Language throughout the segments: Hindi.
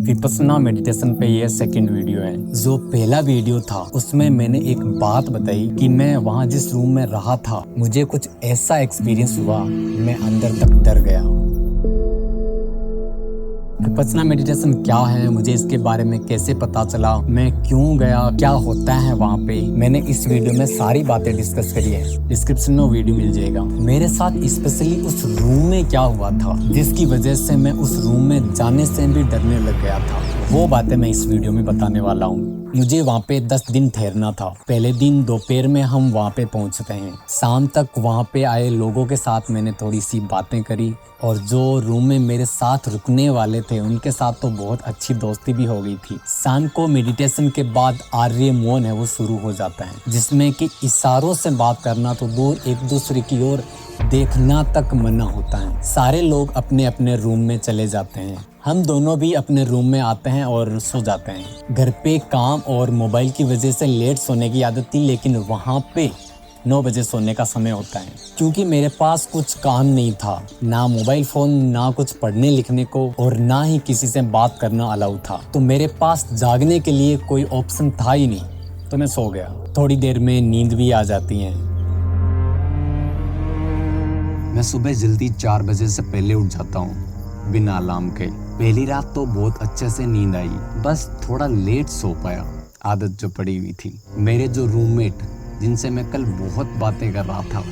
विपस्सना मेडिटेशन पे ये सेकंड वीडियो है। जो पहला वीडियो था उसमें मैंने एक बात बताई कि मैं वहाँ जिस रूम में रहा था मुझे कुछ ऐसा एक्सपीरियंस हुआ, मैं अंदर तक डर गया। विपस्सना मेडिटेशन क्या है, मुझे इसके बारे में कैसे पता चला, मैं क्यों गया, क्या होता है वहाँ पे, मैंने इस वीडियो में सारी बातें डिस्कस करी है। डिस्क्रिप्शन में वीडियो मिल जाएगा। मेरे साथ स्पेशली उस रूम में क्या हुआ था जिसकी वजह से मैं उस रूम में जाने से भी डरने लग गया था, वो बातें मैं इस वीडियो में बताने वाला हूँ। मुझे वहाँ पे 10 दिन ठहरना था। पहले दिन दोपहर में हम वहाँ पे पहुँचते हैं। शाम तक वहाँ पे आए लोगों के साथ मैंने थोड़ी सी बातें करी और जो रूम में मेरे साथ रुकने वाले थे उनके साथ तो बहुत अच्छी दोस्ती भी हो गई थी। शाम को मेडिटेशन के बाद आर्य मौन है वो शुरू हो जाता है, जिसमें कि इशारों से बात करना तो दूर, एक दूसरे की ओर देखना तक मना होता है। सारे लोग अपने अपने रूम में चले जाते हैं। हम दोनों भी अपने रूम में आते हैं और सो जाते हैं। घर पे काम और मोबाइल की वजह से लेट सोने की आदत थी, लेकिन वहाँ पे 9 बजे सोने का समय होता है। क्योंकि मेरे पास कुछ काम नहीं था, ना मोबाइल फ़ोन, ना कुछ पढ़ने लिखने को, और ना ही किसी से बात करना अलाउ था, तो मेरे पास जागने के लिए कोई ऑप्शन था ही नहीं, तो मैं सो गया। थोड़ी देर में नींद भी आ जाती है। मैं सुबह जल्दी 4 बजे से पहले उठ जाता हूँ बिना अलार्म के। पहली रात तो बहुत अच्छे से नींद आई, बस थोड़ा लेट सो पाया, आदत जो पड़ी हुई थी। मेरे जो रूममेट जिनसे मैं कल बहुत बातें कर रहा था,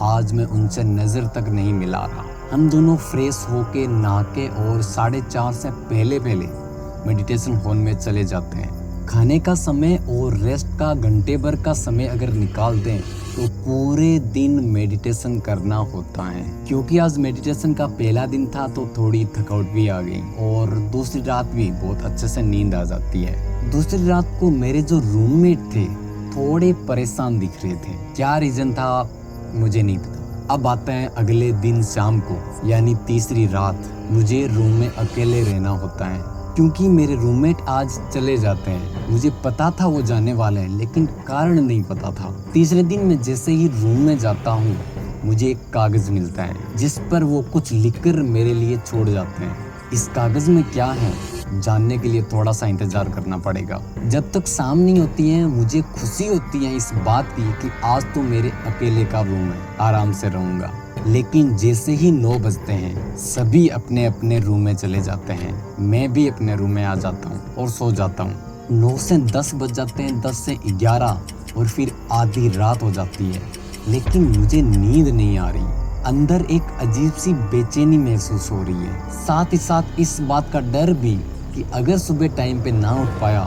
आज मैं उनसे नज़र तक नहीं मिला रहा। हम दोनों फ्रेश होके नहा के और 4:30 से पहले मेडिटेशन हॉल में चले जाते हैं। खाने का समय और रेस्ट का घंटे भर का समय अगर निकाल दें तो पूरे दिन मेडिटेशन करना होता है। क्योंकि आज मेडिटेशन का पहला दिन था तो थोड़ी थकावट भी आ गई और दूसरी रात भी बहुत अच्छे से नींद आ जाती है। दूसरी रात को मेरे जो रूममेट थे थोड़े परेशान दिख रहे थे। क्या रीजन था मुझे नहीं पता। अब आते हैं अगले दिन शाम को, यानी तीसरी रात। मुझे रूम में अकेले रहना होता है क्योंकि मेरे रूममेट आज चले जाते हैं। मुझे पता था वो जाने वाले हैं, लेकिन कारण नहीं पता था। तीसरे दिन मैं जैसे ही रूम में जाता हूँ मुझे एक कागज मिलता है जिस पर वो कुछ लिखकर मेरे लिए छोड़ जाते हैं। इस कागज में क्या है जानने के लिए थोड़ा सा इंतजार करना पड़ेगा। जब तक शाम नहीं होती है मुझे खुशी होती है इस बात की कि आज तो मेरे अकेले का रूम है, आराम से रहूंगा। लेकिन जैसे ही 9 बजते हैं सभी अपने अपने रूम में चले जाते हैं। मैं भी अपने रूम में आ जाता हूँ और सो जाता हूँ। 9 से 10 बज जाते हैं, 10 से 11 और फिर आधी रात हो जाती है, लेकिन मुझे नींद नहीं आ रही। अंदर एक अजीब सी बेचैनी महसूस हो रही है। साथ ही साथ इस बात का डर भी कि अगर सुबह टाइम पे ना उठ पाया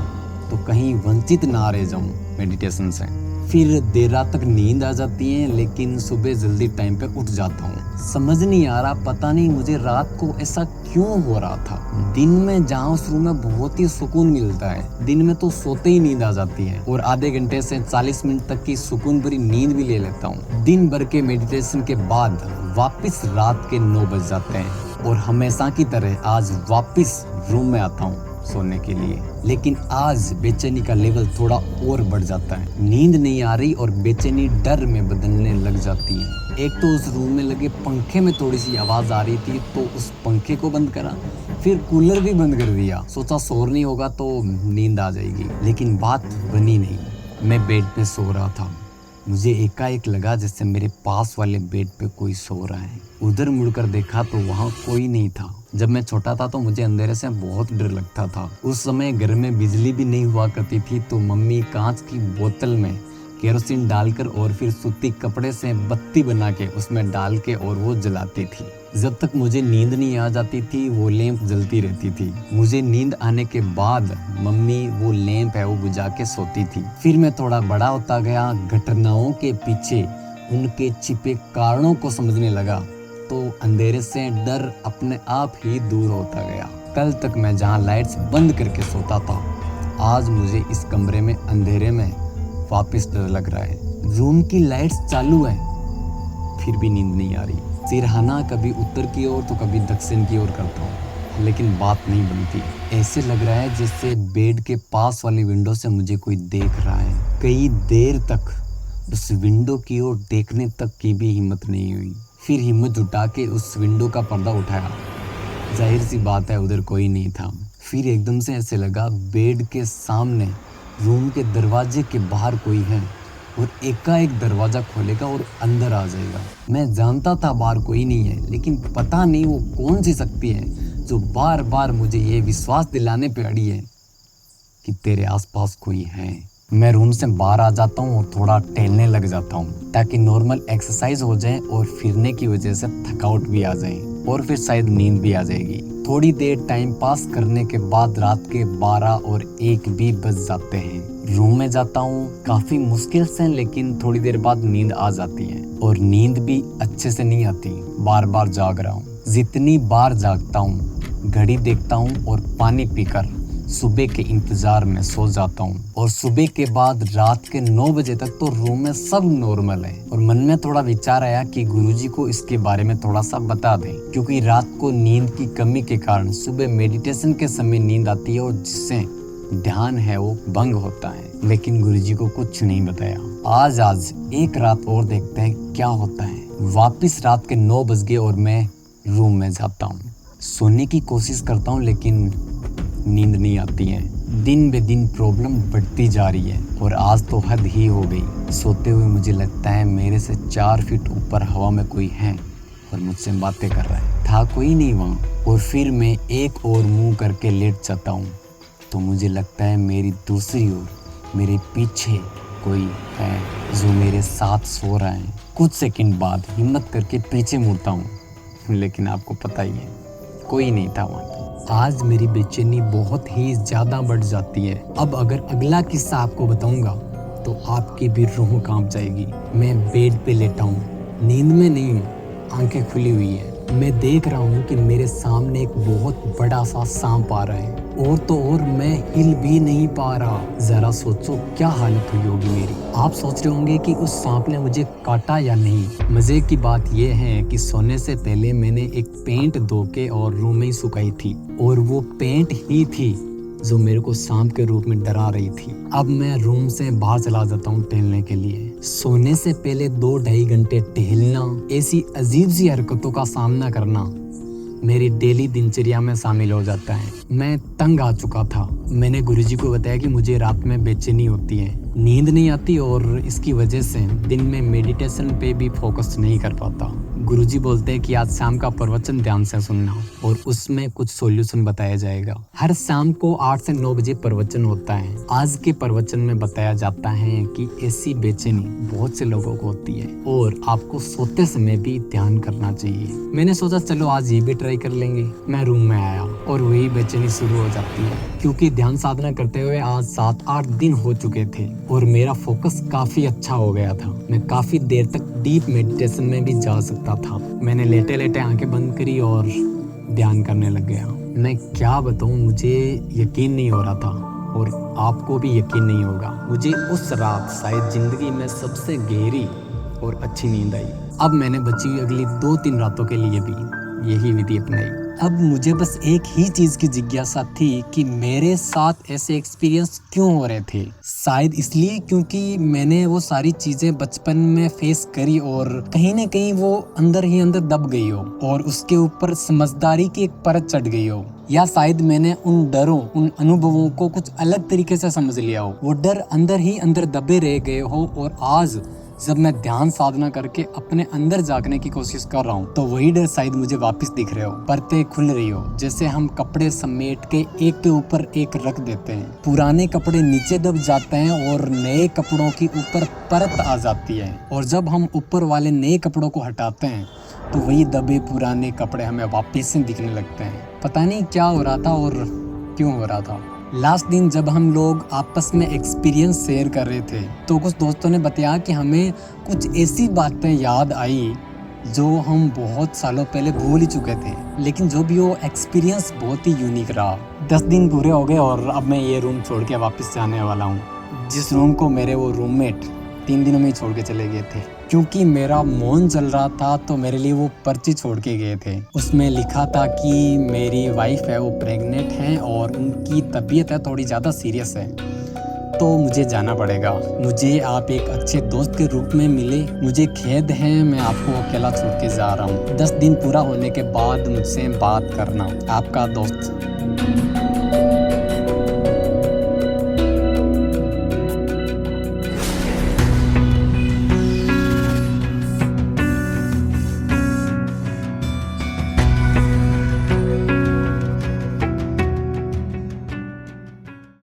तो कहीं वंचित ना रह जाऊं मेडिटेशन से। फिर देर रात तक नींद आ जाती है, लेकिन सुबह जल्दी टाइम पे उठ जाता हूँ। समझ नहीं आ रहा, पता नहीं मुझे रात को ऐसा क्यों हो रहा था। दिन में जहाँ उस रूम में बहुत ही सुकून मिलता है, दिन में तो सोते ही नींद आ जाती है और आधे घंटे से 40 मिनट तक की सुकून भरी नींद भी ले लेता हूँ। दिन भर के मेडिटेशन के बाद वापस रात के 9 बज जाते हैं और हमेशा की तरह आज वापस रूम में आता हूँ सोने के लिए। लेकिन आज बेचैनी का लेवल थोड़ा और बढ़ जाता है। नींद नहीं आ रही और बेचैनी डर में बदलने लग जाती है। एक तो उस रूम में लगे पंखे में थोड़ी सी आवाज आ रही थी तो उस पंखे को बंद करा, फिर कूलर भी बंद कर दिया। सोचा शोर नहीं होगा तो नींद आ जाएगी, लेकिन बात बनी नहीं। मैं बेड पे सो रहा था, मुझे एकाएक लगा जैसे मेरे पास वाले बेड पे कोई सो रहा है। उधर मुड़कर देखा तो वहाँ कोई नहीं था। जब मैं छोटा था तो मुझे अंधेरे से बहुत डर लगता था। उस समय घर में बिजली भी नहीं हुआ करती थी, तो मम्मी कांच की बोतल में केरोसिन डालकर और फिर सूती कपड़े से बत्ती बना के उसमें डाल के और वो जलाती थी। जब तक मुझे नींद नहीं आ जाती थी वो लैंप जलती रहती थी। मुझे नींद आने के बाद मम्मी वो लैंप है वो बुझा के सोती थी। फिर मैं थोड़ा बड़ा होता गया, घटनाओं के पीछे उनके छिपे कारणों को समझने लगा, तो अंधेरे से डर अपने आप ही दूर होता गया। कल तक मैं जहाँ लाइट्स बंद करके सोता था, आज मुझे इस कमरे में अंधेरे में वापस डर लग रहा है। रूम की लाइट्स चालू है फिर भी नींद नहीं आ रही। सिरहाना कभी उत्तर की ओर तो कभी दक्षिण की ओर करता हूँ, लेकिन बात नहीं बनती। ऐसे लग रहा है जैसे बेड के पास वाली विंडो से मुझे कोई देख रहा है। कई देर तक उस विंडो की ओर देखने तक की भी हिम्मत नहीं हुई। फिर हिम्मत जुटा के उस विंडो का पर्दा उठाया, जाहिर सी बात है उधर कोई नहीं था। फिर एकदम से ऐसे लगा बेड के सामने रूम के दरवाजे के बाहर कोई है और एकाएक दरवाज़ा खोलेगा और अंदर आ जाएगा। मैं जानता था बाहर कोई नहीं है, लेकिन पता नहीं वो कौन सी शक्ति है जो बार बार मुझे ये विश्वास दिलाने पे अड़ी है कि तेरे आसपास कोई है। मैं रूम से बाहर आ जाता हूँ और थोड़ा टहलने लग जाता हूँ ताकि नॉर्मल एक्सरसाइज हो जाए और फिरने की वजह से थकावट भी आ जाए और फिर शायद नींद भी आ जाएगी। थोड़ी देर टाइम पास करने के बाद रात के 12 और 1 भी बज जाते हैं। रूम में जाता हूँ काफी मुश्किल से, लेकिन थोड़ी देर बाद नींद आ जाती है और नींद भी अच्छे से नहीं आती, बार बार जाग रहा हूँ। जितनी बार जागता हूँ घड़ी देखता हूँ और पानी पीकर सुबह के इंतजार में सो जाता हूँ। और सुबह के बाद रात के 9 बजे तक तो रूम में सब नॉर्मल है। और मन में थोड़ा विचार आया कि गुरुजी को इसके बारे में थोड़ा सा बता दें, क्योंकि रात को नींद की कमी के कारण सुबह मेडिटेशन के समय नींद आती है और जिससे ध्यान है वो भंग होता है। लेकिन गुरुजी को कुछ नहीं बताया। आज एक रात और देखते हैं क्या होता है। वापिस रात के 9 बज गए और मैं रूम में जाता हूँ। सोने की कोशिश करता हूँ लेकिन नींद नहीं आती है। दिन बे दिन प्रॉब्लम बढ़ती जा रही है और आज तो हद ही हो गई। सोते हुए मुझे लगता है मेरे से 4 फीट ऊपर हवा में कोई है और मुझसे बातें कर रहा है। था कोई नहीं वहाँ। और फिर मैं एक और मुंह करके लेट जाता हूँ तो मुझे लगता है मेरी दूसरी ओर मेरे पीछे कोई है जो मेरे साथ सो रहा है। कुछ सेकंड बाद हिम्मत करके पीछे मुड़ता हूँ, लेकिन आपको पता ही है कोई नहीं था वहाँ। आज मेरी बेचैनी बहुत ही ज़्यादा बढ़ जाती है। अब अगर अगला किस्सा आपको बताऊंगा तो आपकी भी रूह कांप जाएगी। मैं बेड पे लेटा हूँ, नींद में नहीं हूँ, आंखें खुली हुई है। मैं देख रहा हूँ कि मेरे सामने एक बहुत बड़ा सा सांप आ रहा है और तो और मैं हिल भी नहीं पा रहा। जरा सोचो क्या हालत हुई होगी मेरी। आप सोच रहे होंगे कि उस सांप ने मुझे काटा या नहीं। मजे की बात यह है कि सोने से पहले मैंने एक पेंट धो के और रूम में ही सुखाई थी और वो पेंट ही थी जो मेरे को सांप के रूप में डरा रही थी। अब मैं रूम से बाहर चला जाता हूँ टहलने के लिए। सोने से पहले 2-2.5 घंटे टहलना, ऐसी अजीब सी हरकतों का सामना करना मेरी डेली दिनचर्या में शामिल हो जाता है। मैं तंग आ चुका था। मैंने गुरुजी को बताया कि मुझे रात में बेचैनी होती है, नींद नहीं आती और इसकी वजह से दिन में मेडिटेशन पे भी फोकस नहीं कर पाता। गुरुजी बोलते हैं कि आज शाम का प्रवचन ध्यान से सुनना और उसमें कुछ सॉल्यूशन बताया जाएगा। हर शाम को 8 से 9 बजे प्रवचन होता है। आज के प्रवचन में बताया जाता है कि ऐसी बेचैनी बहुत से लोगों को होती है और आपको सोते समय भी ध्यान करना चाहिए। मैंने सोचा चलो आज ये भी ट्राई कर लेंगे। मैं रूम में आया और वही बेचैनी शुरू हो जाती है, क्योंकि ध्यान साधना करते हुए आज 7-8 दिन हो चुके थे और मेरा फोकस काफी अच्छा हो गया था। मैं काफी देर तक डीप मेडिटेशन में भी जा सकता था। मैंने लेटे लेटे आंखें बंद करी और ध्यान करने लग गया। मैं क्या बताऊं, मुझे यकीन नहीं हो रहा था और आपको भी यकीन नहीं होगा। मुझे उस रात शायद जिंदगी में सबसे गहरी और अच्छी नींद आई। अब मैंने बची हुई अगली 2-3 रातों के लिए भी यही विधि अपनाई। अब मुझे बस एक ही चीज की जिज्ञासा थी कि मेरे साथ ऐसे एक्सपीरियंस क्यों हो रहे थे। शायद इसलिए क्योंकि मैंने वो सारी चीजें बचपन में फेस करी और कहीं ना कहीं वो अंदर ही अंदर दब गई हो और उसके ऊपर समझदारी की एक परत चढ़ गई हो, या शायद मैंने उन डरों, उन अनुभवों को कुछ अलग तरीके से समझ लिया हो। वो डर अंदर ही अंदर दबे रह गए हो और आज जब मैं ध्यान साधना करके अपने अंदर जागने की कोशिश कर रहा हूँ तो वही डर शायद मुझे वापस दिख रहे हो। परतें खुल रही हो, जैसे हम कपड़े समेट के एक के ऊपर एक रख देते हैं। पुराने कपड़े नीचे दब जाते हैं और नए कपड़ों की ऊपर परत आ जाती है और जब हम ऊपर वाले नए कपड़ों को हटाते हैं तो वही दबे पुराने कपड़े हमें वापस से दिखने लगते हैं। पता नहीं क्या हो रहा था और क्यों हो रहा था। लास्ट दिन जब हम लोग आपस में एक्सपीरियंस शेयर कर रहे थे तो कुछ दोस्तों ने बताया कि हमें कुछ ऐसी बातें याद आई जो हम बहुत सालों पहले भूल ही चुके थे, लेकिन जो भी वो एक्सपीरियंस बहुत ही यूनिक रहा। 10 दिन पूरे हो गए और अब मैं ये रूम छोड़ के वापस जाने वाला हूँ, जिस रूम को मेरे वो रूममेट 3 दिनों में ही छोड़ के चले गए थे। क्योंकि मेरा मौन चल रहा था तो मेरे लिए वो पर्ची छोड़ के गए थे। उसमें लिखा था कि मेरी वाइफ है वो प्रेग्नेंट है और उनकी तबीयत है थोड़ी ज़्यादा सीरियस है, तो मुझे जाना पड़ेगा। मुझे आप एक अच्छे दोस्त के रूप में मिले, मुझे खेद है मैं आपको अकेला छोड़ के जा रहा हूँ। 10 दिन पूरा होने के बाद मुझसे बात करना। आपका दोस्त।